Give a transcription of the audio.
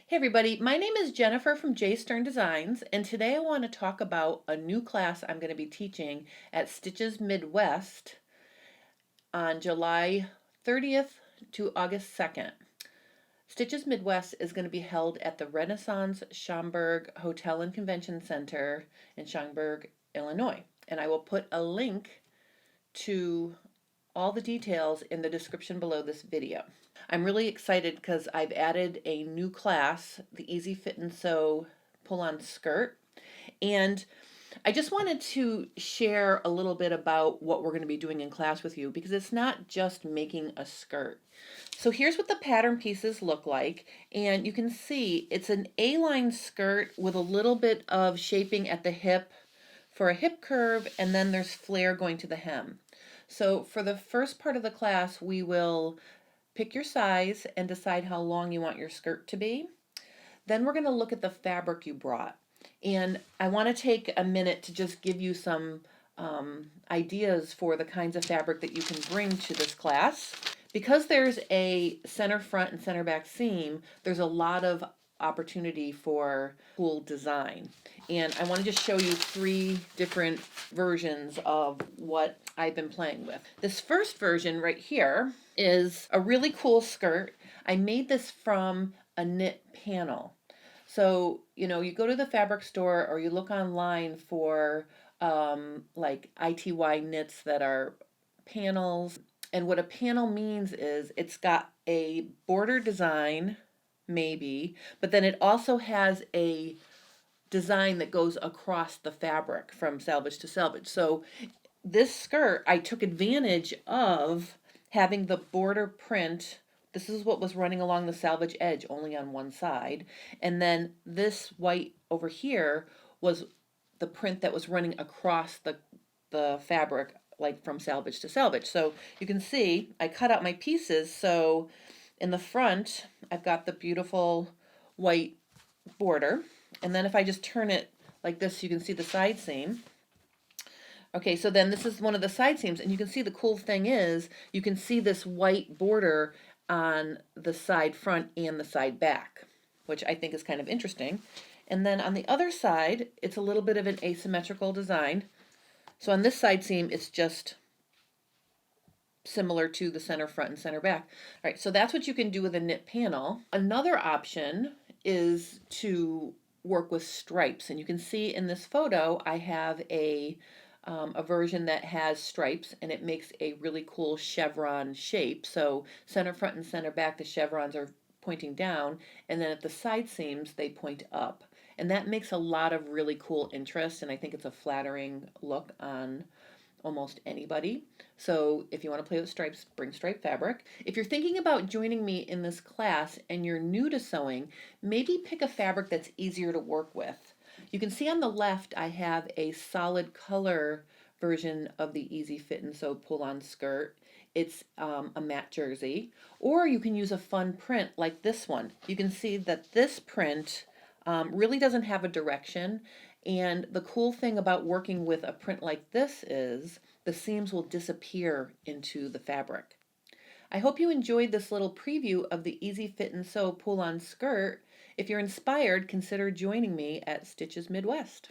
Hey everybody, my name is Jennifer from J Stern Designs, and today I want to talk about a new class I'm going to be teaching at Stitches Midwest on July 30th to August 2nd. Stitches Midwest is going to be held at the Renaissance Schaumburg Hotel and Convention Center in Schaumburg, Illinois, and I will put a link to all the details in the description below this video. I'm really excited because I've added a new class, the Easy Fit and Sew pull-on skirt, and I just wanted to share a little bit about what we're going to be doing in class with you because it's not just making a skirt. So here's what the pattern pieces look like, and you can see it's an A-line skirt with a little bit of shaping at the hip for a hip curve, and then there's flare going to the hem. So for the first part of the class, we will pick your size and decide how long you want your skirt to be. Then we're going to look at the fabric you brought. And I want to take a minute to just give you some ideas for the kinds of fabric that you can bring to this class. Because there's a center front and center back seam, there's a lot of opportunity for cool design. And I want to just show you three different versions of what I've been playing with. This first version right here is a really cool skirt. I made this from a knit panel. So, you go to the fabric store or you look online for like ITY knits that are panels. And what a panel means is it's got a border design, maybe, but then it also has a design that goes across the fabric from selvage to selvage. So this skirt, I took advantage of having the border print. This is what was running along the selvage edge, only on one side. And then this white over here was the print that was running across the fabric, like from selvage to selvage. So you can see I cut out my pieces. So in the front, I've got the beautiful white border. And then if I just turn it like this, you can see the side seam. Okay, so then this is one of the side seams, and you can see the cool thing is you can see this white border on the side front and the side back, which I think is kind of interesting. And then on the other side, it's a little bit of an asymmetrical design. So on this side seam, it's just similar to the center front and center back. All right, so that's what you can do with a knit panel. Another option is to work with stripes, and you can see in this photo I have a version that has stripes, and it makes a really cool chevron shape. So center front and center back, the chevrons are pointing down, and then at the side seams they point up, and that makes a lot of really cool interest, and I think it's a flattering look on almost anybody. So if you want to play with stripes, bring stripe fabric. If you're thinking about joining me in this class and you're new to sewing, maybe pick a fabric that's easier to work with. You can see on the left I have a solid color version of the Easy Fit and Sew pull-on skirt. It's a matte jersey, or you can use a fun print like this one. You can see that this print really doesn't have a direction, and the cool thing about working with a print like this is the seams will disappear into the fabric. I hope you enjoyed this little preview of the Easy Fit and Sew pull-on skirt. If you're inspired, consider joining me at Stitches Midwest.